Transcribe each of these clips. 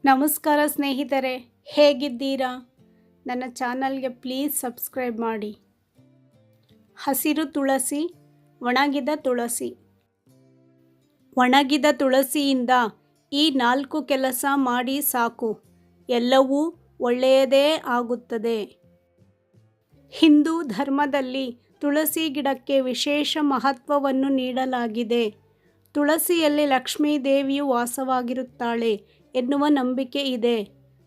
ನಮಸ್ಕಾರ ಸ್ನೇಹಿತರೆ, ಹೇಗಿದ್ದೀರಾ? ನನ್ನ ಚಾನಲ್ಗೆ ಪ್ಲೀಸ್ ಸಬ್ಸ್ಕ್ರೈಬ್ ಮಾಡಿ. ಹಸಿರು ತುಳಸಿ, ಒಣಗಿದ ತುಳಸಿ. ಒಣಗಿದ ತುಳಸಿಯಿಂದ ಈ 4 ಕೆಲಸ ಮಾಡಿ ಸಾಕು, ಎಲ್ಲವೂ ಒಳ್ಳೆಯದೇ ಆಗುತ್ತದೆ. ಹಿಂದೂ ಧರ್ಮದಲ್ಲಿ ತುಳಸಿ ಗಿಡಕ್ಕೆ ವಿಶೇಷ ಮಹತ್ವವನ್ನು ನೀಡಲಾಗಿದೆ. ತುಳಸಿಯಲ್ಲಿ ಲಕ್ಷ್ಮೀ ದೇವಿಯು ವಾಸವಾಗಿರುತ್ತಾಳೆ ಎನ್ನುವ ನಂಬಿಕೆ ಇದೆ.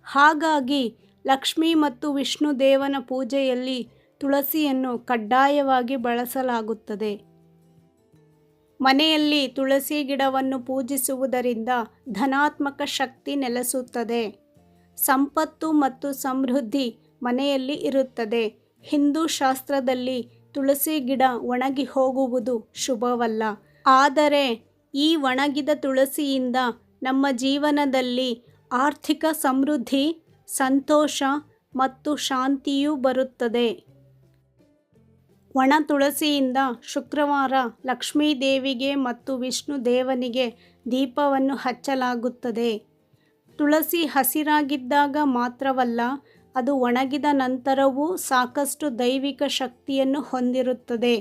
ಹಾಗಾಗಿ ಲಕ್ಷ್ಮೀ ಮತ್ತು ವಿಷ್ಣು ದೇವನ ಪೂಜೆಯಲ್ಲಿ ತುಳಸಿಯನ್ನು ಕಡ್ಡಾಯವಾಗಿ ಬಳಸಲಾಗುತ್ತದೆ. ಮನೆಯಲ್ಲಿ ತುಳಸಿ ಗಿಡವನ್ನು ಪೂಜಿಸುವುದರಿಂದ ಧನಾತ್ಮಕ ಶಕ್ತಿ ನೆಲೆಸುತ್ತದೆ. ಸಂಪತ್ತು ಮತ್ತು ಸಮೃದ್ಧಿ ಮನೆಯಲ್ಲಿ ಇರುತ್ತದೆ. ಹಿಂದೂ ಶಾಸ್ತ್ರದಲ್ಲಿ ತುಳಸಿ ಗಿಡ ಒಣಗಿ ಹೋಗುವುದು ಶುಭವಲ್ಲ. ಆದರೆ ಈ ಒಣಗಿದ ತುಳಸಿಯಿಂದ ನಮ್ಮ ಜೀವನದಲ್ಲಿ ಆರ್ಥಿಕ ಸಮೃದ್ಧಿ, ಸಂತೋಷ ಮತ್ತು ಶಾಂತಿಯೂ ಬರುತ್ತದೆ. ಒಣ ತುಳಸಿಯಿಂದ ಶುಕ್ರವಾರ ಲಕ್ಷ್ಮೀ ದೇವಿಗೆ ಮತ್ತು ವಿಷ್ಣು ದೇವನಿಗೆ ದೀಪವನ್ನು ಹಚ್ಚಲಾಗುತ್ತದೆ. ತುಳಸಿ ಹಸಿರಾಗಿದ್ದಾಗ ಮಾತ್ರವಲ್ಲ, ಅದು ಒಣಗಿದ ನಂತರವೂ ಸಾಕಷ್ಟು ದೈವಿಕ ಶಕ್ತಿಯನ್ನು ಹೊಂದಿರುತ್ತದೆ.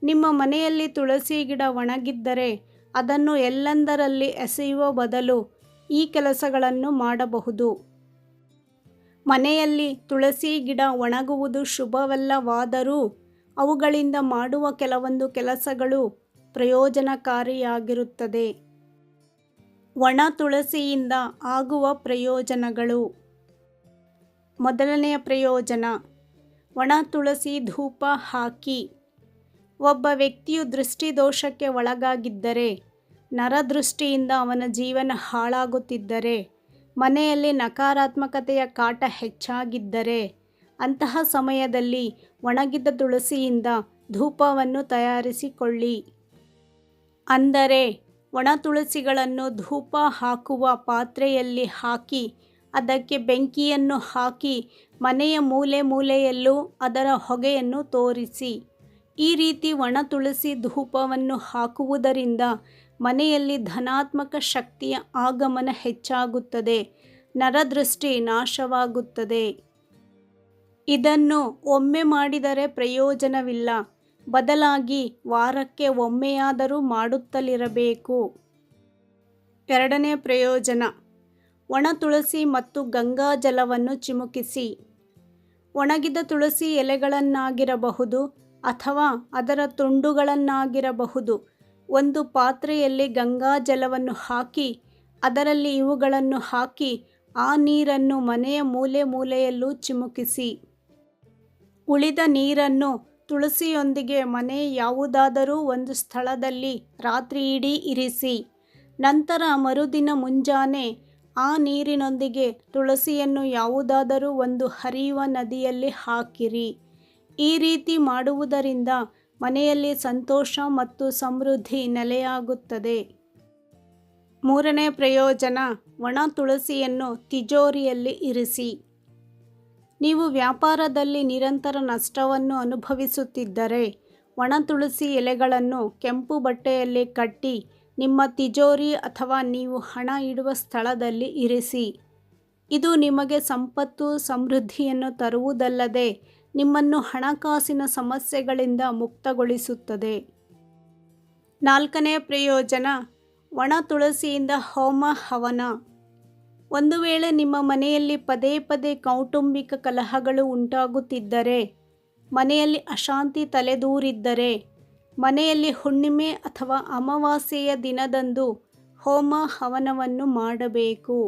ನಿಮ್ಮ ಮನೆಯಲ್ಲಿ ತುಳಸಿ ಗಿಡ ಒಣಗಿದ್ದರೆ ಅದನ್ನು ಎಲ್ಲೆಂದರಲ್ಲಿ ಎಸೆಯುವ ಬದಲು ಈ ಕೆಲಸಗಳನ್ನು ಮಾಡಬಹುದು. ಮನೆಯಲ್ಲಿ ತುಳಸಿ ಗಿಡ ಒಣಗುವುದು ಶುಭವಲ್ಲವಾದರೂ ಅವುಗಳಿಂದ ಮಾಡುವ ಕೆಲವೊಂದು ಕೆಲಸಗಳು ಪ್ರಯೋಜನಕಾರಿಯಾಗಿರುತ್ತದೆ. ಒಣ ತುಳಸಿಯಿಂದ ಆಗುವ ಪ್ರಯೋಜನಗಳು. ಮೊದಲನೆಯ ಪ್ರಯೋಜನ, ಒಣ ತುಳಸಿ ಧೂಪ ಹಾಕಿ. ಒಬ್ಬ ವ್ಯಕ್ತಿಯು ದೃಷ್ಟಿದೋಷಕ್ಕೆ ಒಳಗಾಗಿದ್ದರೆ, ನರದೃಷ್ಟಿಯಿಂದ ಅವನ ಜೀವನ ಹಾಳಾಗುತ್ತಿದ್ದರೆ, ಮನೆಯಲ್ಲಿ ನಕಾರಾತ್ಮಕತೆಯ ಕಾಟ ಹೆಚ್ಚಾಗಿದ್ದರೆ, ಅಂತಹ ಸಮಯದಲ್ಲಿ ಒಣಗಿದ ತುಳಸಿಯಿಂದ ಧೂಪವನ್ನು ತಯಾರಿಸಿಕೊಳ್ಳಿ. ಅಂದರೆ ಒಣ ತುಳಸಿಗಳನ್ನು ಧೂಪ ಹಾಕುವ ಪಾತ್ರೆಯಲ್ಲಿ ಹಾಕಿ ಅದಕ್ಕೆ ಬೆಂಕಿಯನ್ನು ಹಾಕಿ ಮನೆಯ ಮೂಲೆ ಮೂಲೆಯಲ್ಲೂ ಅದರ ಹೊಗೆಯನ್ನು ತೋರಿಸಿ. ಈ ರೀತಿ ಒಣ ತುಳಸಿ ಧೂಪವನ್ನು ಹಾಕುವುದರಿಂದ ಮನೆಯಲ್ಲಿ ಧನಾತ್ಮಕ ಶಕ್ತಿಯ ಆಗಮನ ಹೆಚ್ಚಾಗುತ್ತದೆ, ನರದೃಷ್ಟಿ ನಾಶವಾಗುತ್ತದೆ. ಇದನ್ನು ಒಮ್ಮೆ ಮಾಡಿದರೆ ಪ್ರಯೋಜನವಿಲ್ಲ, ಬದಲಾಗಿ ವಾರಕ್ಕೆ ಒಮ್ಮೆಯಾದರೂ ಮಾಡುತ್ತಲಿರಬೇಕು. ಎರಡನೇ ಪ್ರಯೋಜನ, ಒಣ ತುಳಸಿ ಮತ್ತು ಗಂಗಾಜಲವನ್ನು ಚಿಮುಕಿಸಿ. ಒಣಗಿದ ತುಳಸಿ ಎಲೆಗಳನ್ನಾಗಿರಬಹುದು ಅಥವಾ ಅದರ ತುಂಡುಗಳನ್ನಾಗಿರಬಹುದು, ಒಂದು ಪಾತ್ರೆಯಲ್ಲಿ ಗಂಗಾಜಲವನ್ನು ಹಾಕಿ ಅದರಲ್ಲಿ ಇವುಗಳನ್ನು ಹಾಕಿ ಆ ನೀರನ್ನು ಮನೆಯ ಮೂಲೆ ಮೂಲೆಯಲ್ಲೂ ಚಿಮುಕಿಸಿ. ಉಳಿದ ನೀರನ್ನು ತುಳಸಿಯೊಂದಿಗೆ ಮನೆಯ ಯಾವುದಾದರೂ ಒಂದು ಸ್ಥಳದಲ್ಲಿ ರಾತ್ರಿಯಿಡೀ ಇರಿಸಿ. ನಂತರ ಮರುದಿನ ಮುಂಜಾನೆ ಆ ನೀರಿನೊಂದಿಗೆ ತುಳಸಿಯನ್ನು ಯಾವುದಾದರೂ ಒಂದು ಹರಿಯುವ ನದಿಯಲ್ಲಿ ಹಾಕಿರಿ. ಈ ರೀತಿ ಮಾಡುವುದರಿಂದ ಮನೆಯಲ್ಲಿ ಸಂತೋಷ ಮತ್ತು ಸಮೃದ್ಧಿ ನೆಲೆಯಾಗುತ್ತದೆ. ಮೂರನೇ ಪ್ರಯೋಜನ, ಒಣ ತುಳಸಿಯನ್ನು ತಿಜೋರಿಯಲ್ಲಿ ಇರಿಸಿ. ನೀವು ವ್ಯಾಪಾರದಲ್ಲಿ ನಿರಂತರ ನಷ್ಟವನ್ನು ಅನುಭವಿಸುತ್ತಿದ್ದರೆ, ಒಣ ತುಳಸಿ ಎಲೆಗಳನ್ನು ಕೆಂಪು ಬಟ್ಟೆಯಲ್ಲಿ ಕಟ್ಟಿ ನಿಮ್ಮ ತಿಜೋರಿ ಅಥವಾ ನೀವು ಹಣ ಇಡುವ ಸ್ಥಳದಲ್ಲಿ ಇರಿಸಿ. ಇದು ನಿಮಗೆ ಸಂಪತ್ತು, ಸಮೃದ್ಧಿಯನ್ನು ತರುವುದಲ್ಲದೆ ನಿಮ್ಮನ್ನು ಹಣಕಾಸಿನ ಸಮಸ್ಯೆಗಳಿಂದ ಮುಕ್ತಗೊಳಿಸುತ್ತದೆ. ನಾಲ್ಕನೇ ಪ್ರಯೋಜನ, ಒಣ ತುಳಸಿಯಿಂದ ಹೋಮ ಹವನ. ಒಂದು ವೇಳೆ ನಿಮ್ಮ ಮನೆಯಲ್ಲಿ ಪದೇ ಪದೇ ಕೌಟುಂಬಿಕ ಕಲಹಗಳು ಉಂಟಾಗುತ್ತಿದ್ದರೆ, ಮನೆಯಲ್ಲಿ ಅಶಾಂತಿ ತಲೆದೂರಿದ್ದರೆ, ಮನೆಯಲ್ಲಿ ಹುಣ್ಣಿಮೆ ಅಥವಾ ಅಮಾವಾಸ್ಯೆಯ ದಿನದಂದು ಹೋಮ ಹವನವನ್ನು ಮಾಡಬೇಕು.